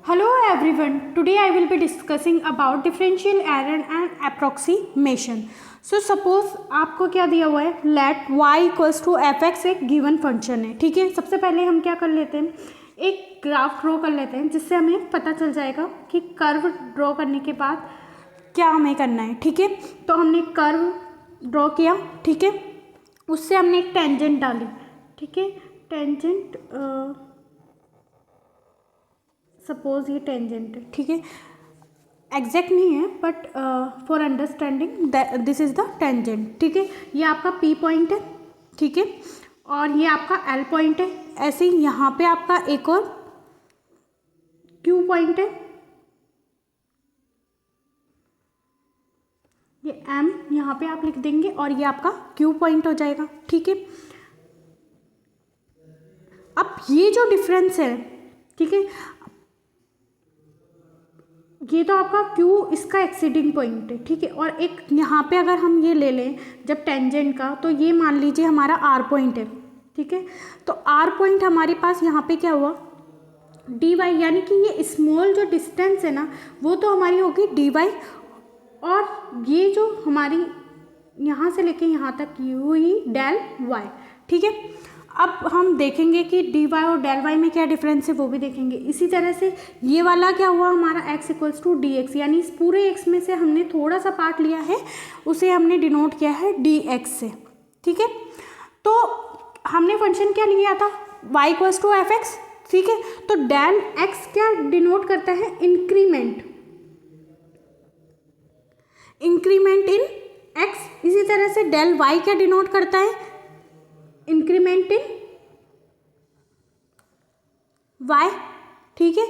Hello everyone. Today I will be discussing about differential error and approximation. So suppose आपको क्या दिया हुआ है, let y equals to fx एक given function है. ठीक है, सबसे पहले हम क्या कर लेते हैं, एक ग्राफ ड्रॉ कर लेते हैं जिससे हमें पता चल जाएगा कि कर्व ड्रॉ करने के बाद क्या हमें करना है. ठीक है, तो हमने कर्व ड्रॉ किया. ठीक है, उससे हमने एक टेंजेंट डाली. ठीक है, टेंजेंट सपोज ये टेंजेंट है. ठीक है, एग्जैक्ट नहीं है but for understanding this is the tangent. ठीक है, ये आपका पी पॉइंट है. ठीक है, और ये आपका एल पॉइंट है. ऐसे ही यहाँ पे आपका एक और क्यू पॉइंट है. ये एम यहाँ पे आप लिख देंगे और ये आपका क्यू पॉइंट हो जाएगा. ठीक है, अब ये जो डिफरेंस है, ठीक है, ये तो आपका Q इसका एक्सीडिंग पॉइंट है. ठीक है, और एक यहाँ पे अगर हम ये ले लें जब टेंजेंट का, तो ये मान लीजिए हमारा R पॉइंट है. ठीक है, तो R पॉइंट हमारे पास यहाँ पे क्या हुआ, dy, यानी कि ये स्मॉल जो डिस्टेंस है ना वो तो हमारी होगी dy, और ये जो हमारी यहाँ से लेके यहाँ तक हुई डेल y. ठीक है, अब हम देखेंगे कि डी वाई और डेल वाई में क्या डिफरेंस है वो भी देखेंगे. इसी तरह से ये वाला क्या हुआ हमारा x equals to d x, यानी इस पूरे x में से हमने थोड़ा सा पार्ट लिया है, उसे हमने डिनोट किया है डी एक्स से. ठीक है, तो हमने फंक्शन क्या लिया था, y equals to f x. ठीक है, तो डेल x क्या डिनोट करता है, इंक्रीमेंट, इंक्रीमेंट इन x. इसी तरह से डेल y क्या डिनोट करता है, इंक्रीमेंट इन y. ठीक है,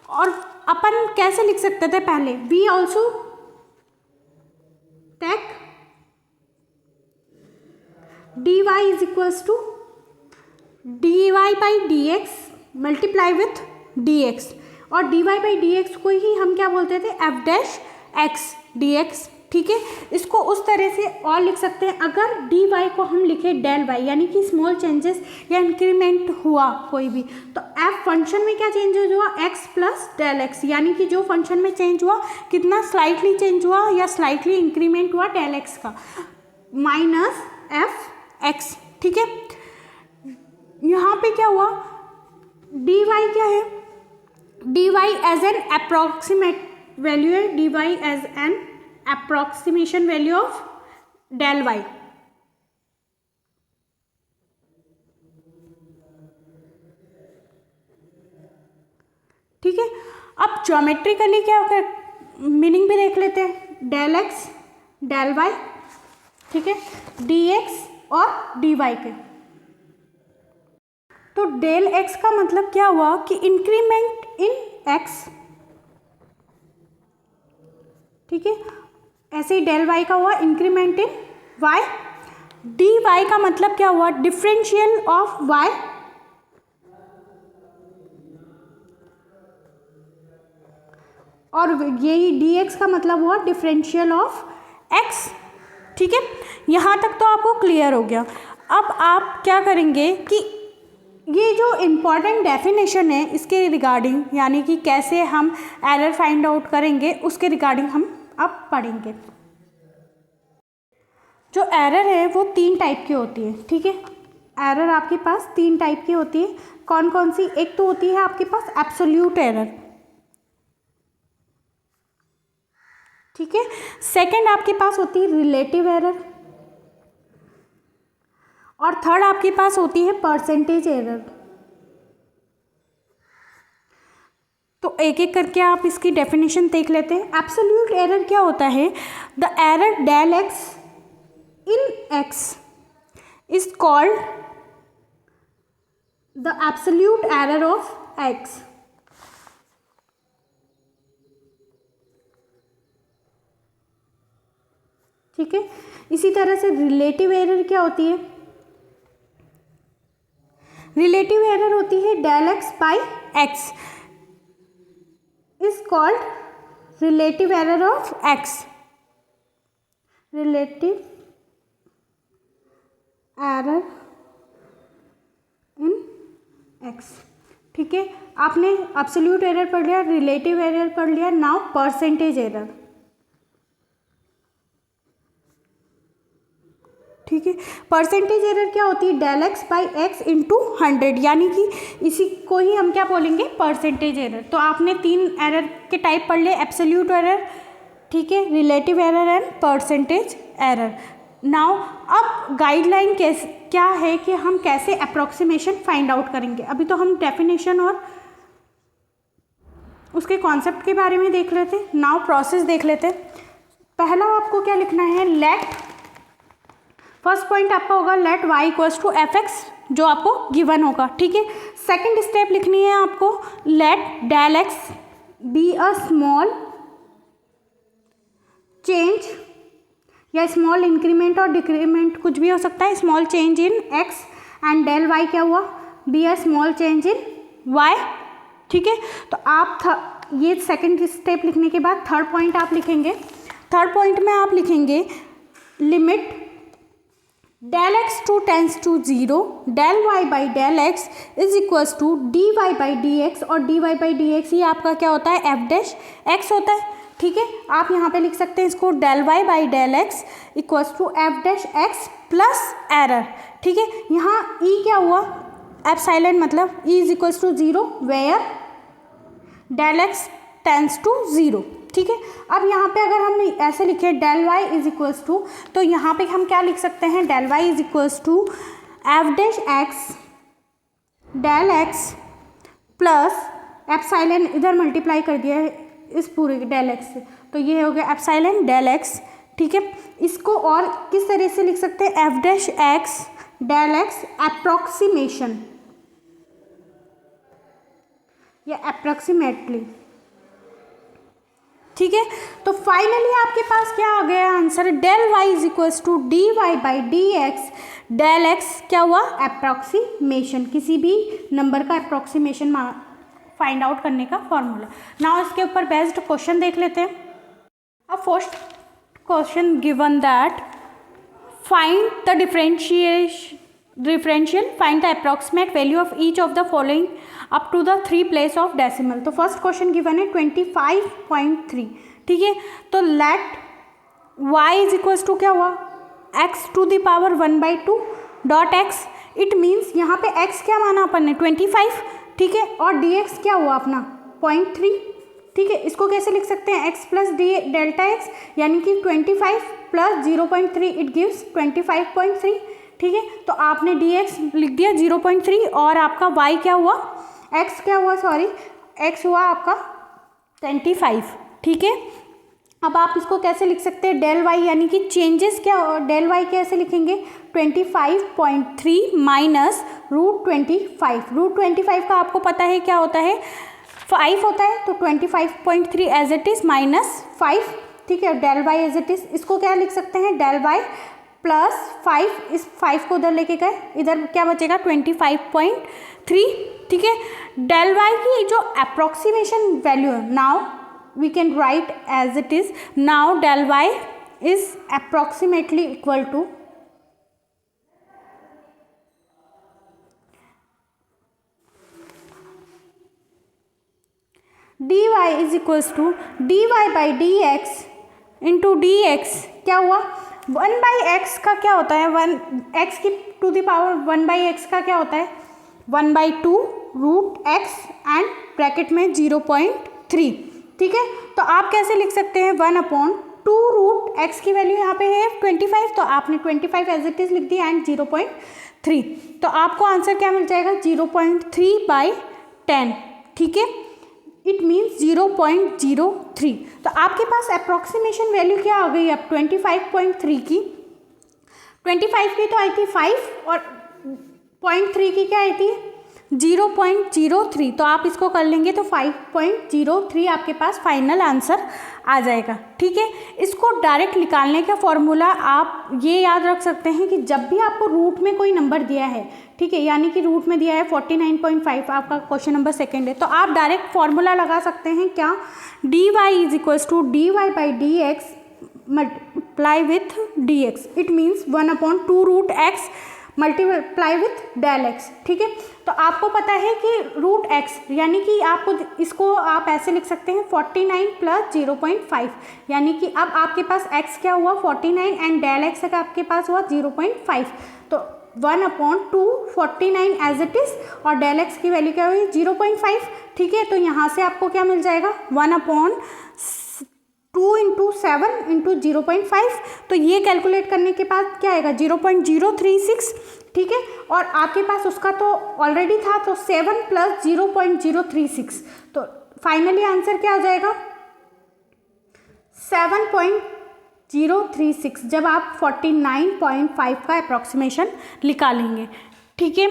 और अपन कैसे लिख सकते थे पहले, we also take d y is equals to d y by d x multiply with d x, और d y by d x को ही हम क्या बोलते थे, f dash x d x. ठीक है, इसको उस तरह से और लिख सकते हैं. अगर डी वाई को हम लिखे डेल वाई, यानी कि स्मॉल चेंजेस या इंक्रीमेंट हुआ कोई भी, तो एफ फंक्शन में क्या चेंजेस हुआ, एक्स प्लस डेल एक्स, यानी कि जो फंक्शन में चेंज हुआ कितना, स्लाइटली चेंज हुआ या स्लाइटली इंक्रीमेंट हुआ डेल एक्स का, माइनस एफ एक्स. ठीक है, यहाँ पे क्या हुआ, डी वाई क्या है, d y as an approximate value है, d y as an approximation value of del y. ठीक है, अब ज्योमेट्रिकली क्या होगा, मीनिंग भी देख लेते हैं, डेल एक्स डेल वाई. ठीक है, डी एक्स और डी वाई के. तो डेल एक्स का मतलब क्या हुआ कि इंक्रीमेंट इन एक्स. ठीक है, ऐसे ही डेल वाई का हुआ increment in y. D y का मतलब क्या हुआ, डिफरेंशियल ऑफ वाई, और यही डी एक्स का मतलब हुआ डिफरेंशियल ऑफ एक्स. ठीक है, यहाँ तक तो आपको क्लियर हो गया. अब आप क्या करेंगे कि ये जो इम्पॉर्टेंट डेफिनेशन है इसके रिगार्डिंग, यानी कि कैसे हम एरर फाइंड आउट करेंगे उसके रिगार्डिंग हम अब पढ़ेंगे. जो एरर है वो 3 टाइप की होती है. ठीक है, एरर आपके पास 3 टाइप की होती है. कौन कौन सी, एक तो होती है आपके पास एब्सोल्यूट एरर. ठीक है, सेकंड आपके पास होती है रिलेटिव एरर, और थर्ड आपके पास होती है परसेंटेज एरर. तो एक एक करके आप इसकी डेफिनेशन देख लेते हैं. एब्सोल्यूट एरर क्या होता है, the error del x in x is called the absolute error of x. ठीक है, इसी तरह से रिलेटिव एरर क्या होती है, रिलेटिव एरर होती है del x by x is called relative error of x. Relative error in x. ठीक है, आपने एब्सोल्यूट एरर पढ़ लिया, रिलेटिव एरर पढ़ लिया, नाउ परसेंटेज एरर। ठीक है, परसेंटेज एरर क्या होती है, del x by x into 100, यानी कि इसी को ही हम क्या बोलेंगे, परसेंटेज एरर। तो आपने 3 एरर के टाइप पढ़ लिए, एब्सोल्यूट एरर, ठीक है, relative error and percentage error. Now अब गाइडलाइन क्या है कि हम कैसे अप्रोक्सीमेशन फाइंड आउट करेंगे। अभी तो हम डेफिनेशन और उसके कॉन्सेप्ट के बारे में देख लेते हैं, नाउ प्रोसेस देख लेते हैं। पहला आपको क्या लिखना है, लेट, फर्स्ट पॉइंट आपका होगा let y equals to f x, जो आपको गिवन होगा। ठीक है, सेकंड स्टेप लिखनी है आपको, let del x be a small change, या स्मॉल इंक्रीमेंट और डिक्रीमेंट कुछ भी हो सकता है, small change in x and del y क्या हुआ, be a small change in y। ठीक है, तो आप ये सेकंड स्टेप लिखने के बाद थर्ड पॉइंट आप लिखेंगे। थर्ड पॉइंट में आप लिखेंगे limit del x to tends to 0 del y by del x is equals to d y by d x, और d y by d x ये आपका क्या होता है, एफ डैश एक्स होता है। ठीक है, आप यहाँ पे लिख सकते हैं इसको del y by del x equals to f dash x plus error. ठीक है, यहाँ ई क्या हुआ, एप्सिलॉन, मतलब e is equals to 0 where del x tends to 0। ठीक है, अब यहाँ पे अगर हम ऐसे लिखें del y is equals to, तो यहाँ पे हम क्या लिख सकते हैं, del y is equals to f dash x del x plus epsilon, इधर मल्टीप्लाई कर दिया है इस पूरे डेल एक्स से, तो ये हो गया एप्सिलॉन डेल एक्स। ठीक है, इसको और किस तरह से लिख सकते हैं, f dash x del x approximation या अप्रोक्सीमेटली। ठीक है, तो फाइनली आपके पास क्या आ गया answer, del y is equals to d y by d x, del x क्या हुआ, अप्रोक्सीमेशन, किसी भी नंबर का अप्रोक्सीमेशन फाइंड आउट करने का फॉर्मूला। नाउ इसके ऊपर बेस्ड क्वेश्चन देख लेते हैं। अब first question given that find the differential find the approximate value of each of the following up to the 3 places of decimal. तो फर्स्ट क्वेश्चन गिवन है 25.3। ठीक है, तो let y is equals to क्या हुआ, x to the power 1/2 dot x, it means यहाँ पे x क्या माना अपन ने 25। ठीक है, और dx क्या हुआ अपना 0.3। ठीक है, इसको कैसे लिख सकते हैं, x plus D delta x, यानी कि 25 प्लस 0.3 इट गिव्स 25.3। ठीक है, तो आपने dx लिख दिया 0.3, और आपका y क्या हुआ, x क्या हुआ, सॉरी x हुआ आपका 25। ठीक है, अब आप इसको कैसे लिख सकते हैं, डेल y, यानी कि चेंजेस क्या, डेल y कैसे लिखेंगे, 25.3 माइनस √25। √25 का आपको पता है क्या होता है, 5 होता है, तो 25.3 एज इट इज माइनस 5। ठीक है, del y as it is, इसको क्या लिख सकते हैं, डेल y प्लस 5, इस 5 को उधर लेके गए, इधर क्या बचेगा 25.3। ठीक है, डेल y की जो अप्रोक्सीमेशन वैल्यू है, now we can write as it is, now del y is approximately equal to d y is equals to d y by d x into d x, क्या हुआ 1/x का क्या होता है, 1x की to the power 1/x का क्या होता है 1/2 √x एंड ब्रैकेट में 0.3। ठीक है, तो आप कैसे लिख सकते हैं 1/2 √x की वैल्यू यहाँ पे है 25, तो आपने 25 एज इट इज लिख दिया एंड 0.3, तो आपको आंसर क्या मिल जाएगा 0.3/10। ठीक है, इट मीन्स 0.03। तो आपके पास अप्रोक्सीमेशन वैल्यू क्या आ गई अब 25.3 की, 25 की तो आई थी 5 और 0.3 की क्या आई थी 0.03, तो आप इसको कर लेंगे तो 5.03 आपके पास फाइनल आंसर आ जाएगा। ठीक है, इसको डायरेक्ट निकालने का फॉर्मूला आप ये याद रख सकते हैं कि जब भी आपको रूट में कोई नंबर दिया है, ठीक है, यानी कि रूट में दिया है 49.5, आपका क्वेश्चन नंबर सेकंड है, तो आप डायरेक्ट फॉर्मूला लगा सकते हैं क्या, d y is equals to d y by d x multiply with d x, it means 1/2 √x multiply with del x, ठीक है। तो आपको पता है कि रूट एक्स यानी कि आपको इसको आप ऐसे लिख सकते हैं 49 प्लस 0.5, यानी कि अब आपके पास x क्या हुआ 49 एंड डेल एक्स आपके पास हुआ 0.5, तो 1/2 49 एज इट इज़ और डेल एक्स की वैल्यू क्या हुई 0.5, ठीक है। तो यहाँ से आपको क्या मिल जाएगा 1/2 × 7 × 0.5, तो ये कैलकुलेट करने के बाद क्या आएगा 0.036, ठीक है। और आपके पास उसका तो ऑलरेडी था तो 7 + 0.036, तो फाइनली आंसर क्या हो जाएगा 7.036, जब आप 49.5 का अप्रॉक्सीमेशन निकालेंगे, ठीक है।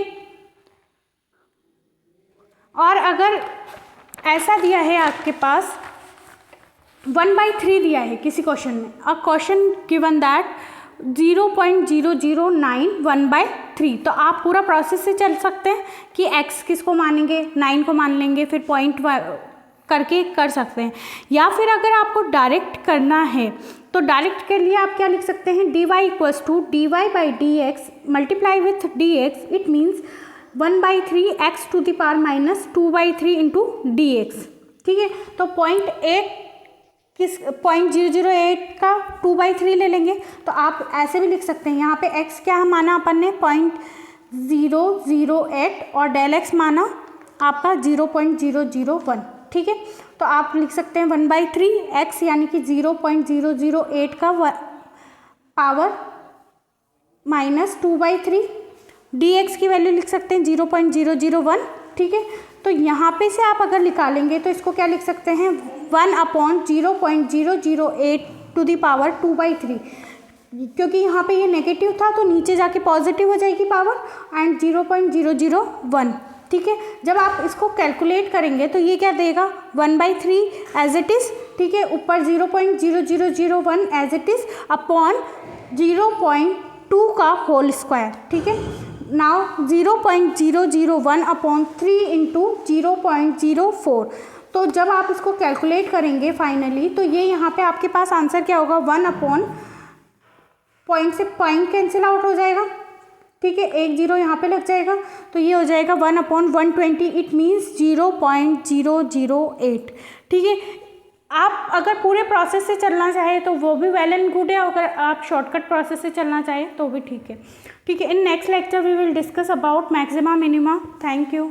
और अगर ऐसा दिया है आपके पास 1/3 दिया है किसी क्वेश्चन में, अ क्वेश्चन गिवन दैट 0.009 1/3, तो आप पूरा प्रोसेस से चल सकते हैं कि x किसको मानेंगे 9 को मान लेंगे, फिर पॉइंट करके कर सकते हैं। या फिर अगर आपको डायरेक्ट करना है तो डायरेक्ट के लिए आप क्या लिख सकते हैं dy = dy/dx multiply with dx, it means 1/3 x to the power -2/3 × dx, ठीक है। तो पॉइंट 0.008 का 2/3 ले लेंगे, तो आप ऐसे भी लिख सकते हैं, यहाँ पे x क्या माना अपन ने 0.008 और डेल x माना आपका 0.001, ठीक है। तो आप लिख सकते हैं 1/3 x यानी कि 0.008 का पावर -2/3, dx की वैल्यू लिख सकते हैं 0.001, ठीक है। तो यहाँ पे से आप अगर निकालेंगे तो इसको क्या लिख सकते हैं 1/0.008 टू द पावर 2/3, क्योंकि यहाँ पे ये नेगेटिव था तो नीचे जाके पॉजिटिव हो जाएगी पावर एंड 0.001, ठीक है। जब आप इसको कैलकुलेट करेंगे तो ये क्या देगा 1/3 एज इट इज़, ठीक है, ऊपर 0.0001 एज इट इज़ अपॉन 0.2 का होल स्क्वायर, ठीक है। नाउ 0.001/3 × 0.04, तो जब आप इसको कैलकुलेट करेंगे फाइनली तो ये यहाँ पे आपके पास आंसर क्या होगा 1/, पॉइंट से पॉइंट कैंसिल आउट हो जाएगा, ठीक है, 1 0 यहाँ पे लग जाएगा, तो ये हो जाएगा 1/120, इट मीन्स 0.008, ठीक है। आप अगर पूरे प्रोसेस से चलना चाहें तो वो भी वेल एंड गुड है, अगर आप शॉर्टकट प्रोसेस से चलना चाहें तो भी ठीक है, ठीक है। In next lecture we will discuss about maxima minima. Thank you.